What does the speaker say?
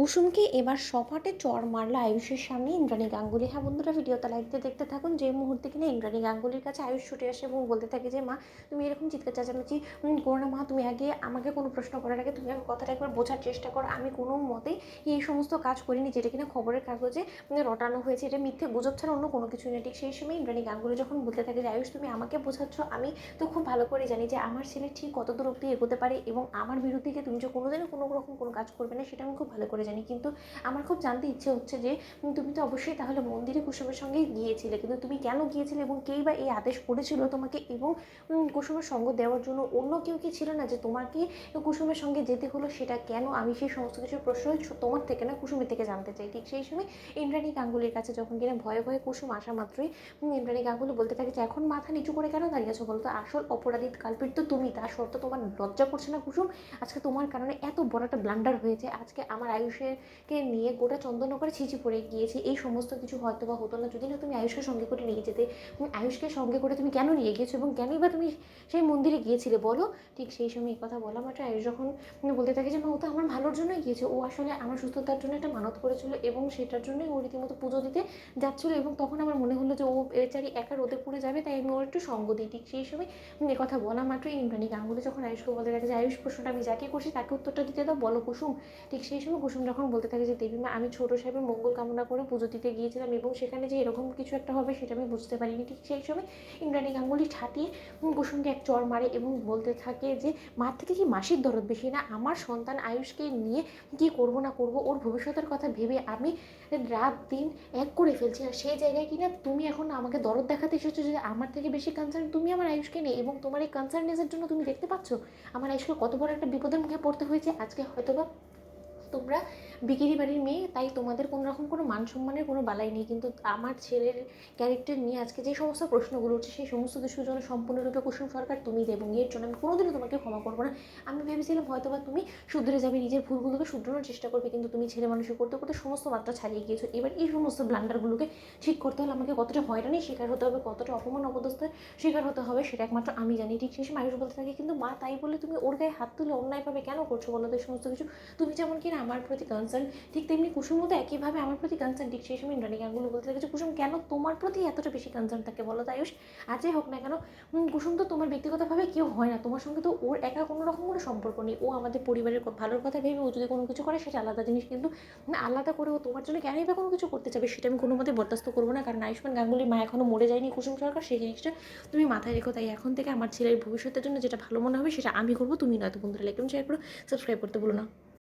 কুসুমকে এবার সপাটে চড় মারল আয়ুষের সামনে ইন্দ্রাণী গাঙ্গুলি। হ্যাঁ বন্ধুরা, ভিডিওটা লাইক দিয়ে দেখতে থাকুন। যে মুহূর্তে কিনা ইন্দ্রাণী গাঙ্গুলির কাছে আয়ুষ ছুটে আসে এবং বলতে থাকে যে মা, তুমি এরকম চিৎকার চেঁচামেচি করো না মা, তুমি আগে আমাকে কোনো প্রশ্ন করার আগে তুমি আমার কথাটা একবার বোঝার চেষ্টা করো। আমি কোনো মতেই এই সমস্ত কাজ করিনি যেটা কিনা খবরের কাগজে রটানো হয়েছে। এটা মিথ্যে গুজব ছাড়া অন্য কোনো কিছু নেই। ঠিক সেই সময় ইন্দ্রাণী গাঙ্গুলি যখন বলতে থাকে যে আয়ুষ, তুমি আমাকে বোঝাচ্ছ, আমি তো খুব ভালো করে জানি যে আমার ছেলে ঠিক কত দূর অব্দি এগোতে পারে এবং আমার বিরুদ্ধে তুমি যে কোনোদিনও কোনো রকম কোনো কাজ করবে না সেটা আমি খুব ভালো করে জানি। কিন্তু আমার খুব জানতে ইচ্ছে হচ্ছে যে তুমি তো অবশ্যই তাহলে মন্দিরে কুসুমের সঙ্গে গিয়েছিলে, কিন্তু তুমি কেন গিয়েছিলে এবং কেই বা এই আদেশ করেছিল তোমাকে এবং কুসুমের সঙ্গ দেওয়ার জন্য? অন্য কেউ কি ছিল না যে তোমাকে কুসুমের সঙ্গে যেতে হলো? সেটা কেন? আমি সেই সমস্ত কিছু প্রশ্ন তোমার থেকে না, কুসুমের থেকে জানতে চাই। ঠিক সেই সময় ইন্দ্রাণী গাঙ্গুলির কাছে যখন কিনা ভয়ে ভয়ে কুসুম আসা মাত্রই ইন্দ্রাণী গাঙ্গুলি বলতে থাকে যে এখন মাথা নিচু করে কেন দাঁড়িয়েছো বলো তো? আসল অপরাধী কালপিট তো তুমি, তার শর্ত তোমার লজ্জা করছে না কুসুম? আজকে তোমার কারণে এত বড় একটা ব্লান্ডার হয়েছে। আজকে আমার আয়ুষকে নিয়ে গোটা চন্দননগরে ছিচি পড়ে গিয়েছে। এই সমস্ত কিছু হয়তো বা হতো না যদি না তুমি আয়ুষকে সঙ্গে করে নিয়ে যেতে। আয়ুষকে সঙ্গে করে তুমি কেন নিয়ে গিয়েছো এবং কেনই বা তুমি সেই মন্দিরে গিয়েছিলে বলো? ঠিক সেই সময় এই কথা বলা মাত্র আয়ুষ যখন বলতে থাকে যে মা, ও তো আমার ভালোর জন্যই গিয়েছে, ও আসলে আমার সুস্থতার জন্য একটা মানত করেছিল এবং সেটার জন্যই ও রীতিমতো পুজো দিতে যাচ্ছিলো এবং তখন আমার মনে হলো যে ও বেচারি একা রোদে পুড়ে যাবে, তাই আমি ওর একটু সঙ্গ দিই। ঠিক সেই সময় কথা বলা মাত্রই ইন্দ্রাণী গাঙ্গুলি যখন আয়ুষকে বলতে থাকে যে আয়ুষ, প্রশ্নটা আমি যাকে করছি তাকে উত্তরটা দিতে দাও, বলো কুসুম। ঠিক সেই সময় কুসুম যখন বলতে থাকে যে দেবীমা, আমি ছোটো সাহেবের মঙ্গল কামনা করে পুজো দিতে গিয়েছিলাম এবং সেখানে যে এরকম কিছু একটা হবে সেটা আমি বুঝতে পারিনি। ঠিক সেই সময় ইন্দ্রাণী গাঙ্গুলি ঠাটিয়ে কুসুমকে এক চড় মারে এবং বলতে থাকে যে মার থেকে কি মাসির দরদ বেশি না? আমার সন্তান আয়ুষকে নিয়ে কি করব না করব, ওর ভবিষ্যতের কথা ভেবে আমি রাত দিন এক করে ফেলছি। আর সেই জায়গায় কিনা তুমি এখন আমাকে দরদ দেখাতে এসেছো যে আমার থেকে বেশি কনসার্ন তুমি আমার আয়ুষকে নিয়ে, এবং তোমার এই কনসার্নেসের জন্য তুমি দেখতে পাচ্ছ আমার আয়ুষকে কত বড় একটা বিপদের মুখে পড়তে হয়েছে। আজকে হয়তোবা তোমরা বিকিরি বাড়ির মেয়ে, তাই তোমাদের কোনো রকম কোনো মান সম্মানের কোনো বালাই নেই, কিন্তু আমার ছেলের ক্যারেক্টার নিয়ে আজকে যে সমস্ত প্রশ্নগুলো উঠছে সেই সমস্ত কিছুর জন্য সম্পূর্ণরূপে কুসুম সরকার তুমি দেবো, এর জন্য আমি কোনোদিনও তোমাকে ক্ষমা করবো না। আমি ভেবেছিলাম হয়তোবা তুমি শুধরে যাবে, নিজের ভুলগুলোকে শুধরানোর চেষ্টা করবে, কিন্তু তুমি ছেলে মানুষের করতে করতে সমস্ত মাত্রা ছাড়িয়ে গিয়েছো। এবার এই সমস্ত ব্লান্ডারগুলোকে ঠিক করতে হলে আমাকে কতটা হয়রানির শিকার হতে হবে, কতটা অপমান অপদস্থের শিকার হতে হবে সেটা একমাত্র আমি জানি। ঠিক সেই সময় আয়ুষ বলতে থাকে কিন্তু মা, তাই বলে তুমি ওর গায়ে হাত তুলে অন্যায়ভাবে কেন করছো বলো তো? এই সমস্ত কিছু তুমি যেমন কিনা আমার প্রতি কনসার্ন, ঠিক তেমনি কুসুমও তো একইভাবে আমার প্রতি কনসার্ন। ঠিক সেই সময় ইন্দ্রাণী গাঙ্গুলি বলতে থাকে যে কুসুম কেন তোমার প্রতি এতটা বেশি কনসার্ন থাকে বলো তো আয়ুষ? আজই হোক না কেন কুসুম তো তোমার ব্যক্তিগতভাবে কেউ হয় না, তোমার সঙ্গে তো ওর একা কোনো রকম কোনো সম্পর্ক নেই। ও আমাদের পরিবারের ভালোর কথা ভেবে ও যদি কোনো কিছু করে সেটা আলাদা জিনিস, কিন্তু আলাদা করে ও তোমার জন্য কেনই বা কোনো কিছু করতে চাবে সেটা আমি কোনো মতে বরদাস্ত করবো না। কারণ আয়ুষ্মান গাঙ্গুলির মা এখনও মরে যায়নি কুসুম সরকার, সেই জিনিসটা তুমি মাথায় রেখো। তাই এখন থেকে আমার ছেলের ভবিষ্যতের জন্য যেটা ভালো মনে হবে সেটা আমি করবো, তুমি নয়তো। বন্ধুরা লাইক এবং শেয়ার করো, সাবস্ক্রাইব করতে ভুলো না।